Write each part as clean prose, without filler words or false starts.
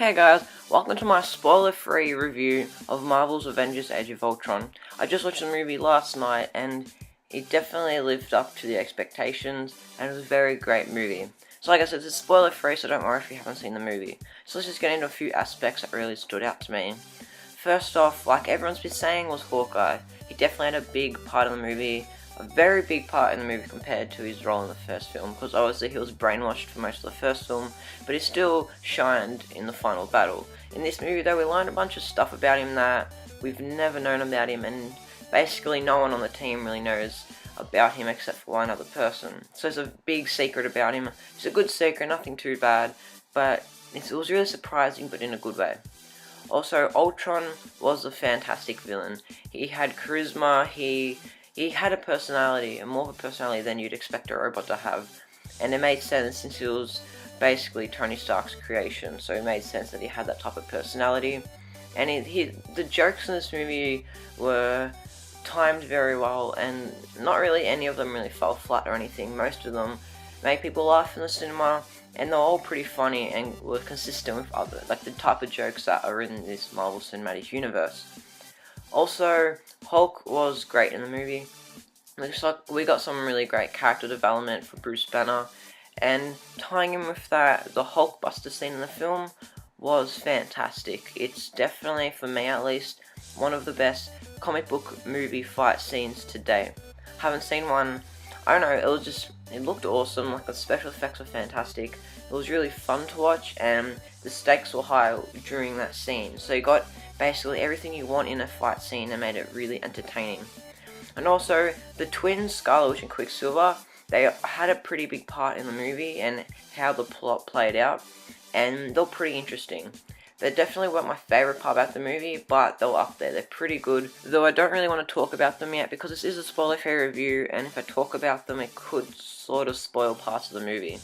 Hey guys, welcome to my spoiler-free review of Marvel's Avengers Age of Ultron. I just watched the movie last night and it definitely lived up to the expectations and it was a very great movie. So like I said, it's spoiler-free, so don't worry if you haven't seen the movie. So let's just get into a few aspects that really stood out to me. First off, like everyone's been saying, was Hawkeye. He definitely had a big part in the movie. A very big part in the movie compared to his role in the first film, because obviously he was brainwashed for most of the first film, but he still shined in the final battle. In this movie though, we learned a bunch of stuff about him that we've never known about him, and basically no one on the team really knows about him except for one other person. So there's a big secret about him. It's a good secret, nothing too bad, but it was really surprising, but in a good way. Also, Ultron was a fantastic villain. He had charisma, he had a personality, and more of a personality than you'd expect a robot to have. And it made sense since he was basically Tony Stark's creation, so it made sense that he had that type of personality. And the jokes in this movie were timed very well, and not really any of them really fell flat or anything. Most of them made people laugh in the cinema, and they're all pretty funny and were consistent with other, like the type of jokes that are in this Marvel Cinematic Universe. Also, Hulk was great in the movie. We got some really great character development for Bruce Banner, and tying in with that, the Hulkbuster scene in the film was fantastic. It's definitely, for me at least, one of the best comic book movie fight scenes to date. Haven't seen one. I don't know, it looked awesome, like the special effects were fantastic. It was really fun to watch, and the stakes were high during that scene. So you got basically everything you want in a fight scene and made it really entertaining. And also, the twins, Scarlet Witch and Quicksilver, they had a pretty big part in the movie and how the plot played out, and they're pretty interesting. They definitely weren't my favourite part about the movie, but they were up there. They're pretty good, though I don't really want to talk about them yet because this is a spoiler-free review, and if I talk about them it could sort of spoil parts of the movie.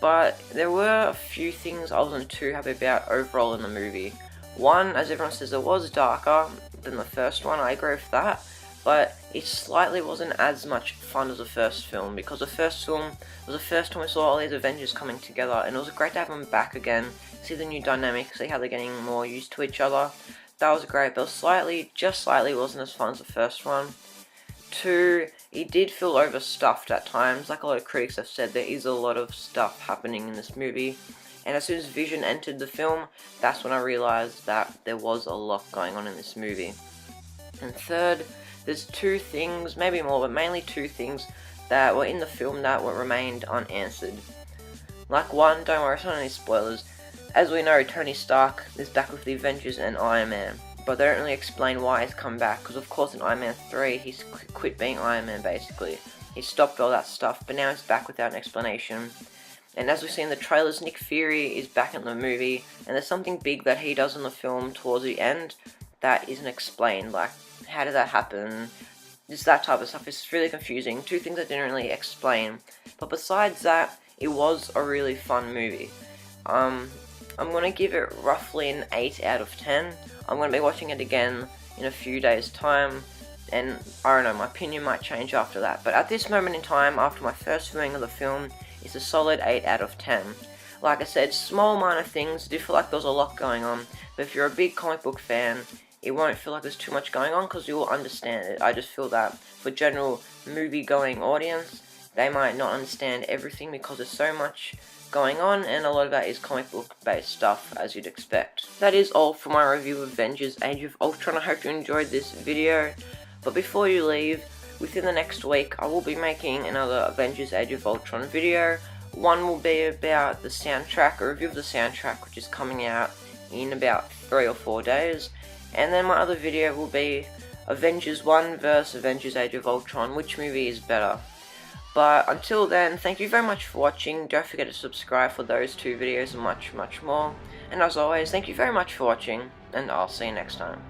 But there were a few things I wasn't too happy about overall in the movie. One, as everyone says, it was darker than the first one, I agree with that, but it slightly wasn't as much fun as the first film, because the first film was the first time we saw all these Avengers coming together, and it was great to have them back again, see the new dynamic, see how they're getting more used to each other. That was great, but just slightly wasn't as fun as the first one. Two, it did feel overstuffed at times. Like a lot of critics have said, there is a lot of stuff happening in this movie. And as soon as Vision entered the film, that's when I realised that there was a lot going on in this movie. And third, there's two things, maybe more, but mainly two things that were in the film that remained unanswered. Like one, don't worry, it's not any spoilers. As we know, Tony Stark is back with the Avengers and Iron Man, but they don't really explain why he's come back, because of course in Iron Man 3, he's quit being Iron Man basically. He stopped all that stuff, but now he's back without an explanation. And as we see in the trailers, Nick Fury is back in the movie, and there's something big that he does in the film towards the end that isn't explained, like how did that happen, just that type of stuff. It's really confusing, two things I didn't really explain, but besides that, it was a really fun movie. I'm going to give it roughly an 8 out of 10. I'm going to be watching it again in a few days time, and I don't know, my opinion might change after that, but at this moment in time, after my first viewing of the film, it's a solid 8 out of 10. Like I said, small minor things, I do feel like there's a lot going on, but if you're a big comic book fan, it won't feel like there's too much going on because you will understand it. I just feel that for general movie-going audience, they might not understand everything because there's so much going on, and a lot of that is comic book based stuff, as you'd expect. That is all for my review of Avengers Age of Ultron. I hope you enjoyed this video, but before you leave, within the next week I will be making another Avengers Age of Ultron video. One will be about the soundtrack, a review of the soundtrack, which is coming out in about 3 or 4 days, and then my other video will be Avengers 1 vs Avengers Age of Ultron, which movie is better. But until then, thank you very much for watching. Don't forget to subscribe for those two videos and much more. And as always, thank you very much for watching, and I'll see you next time.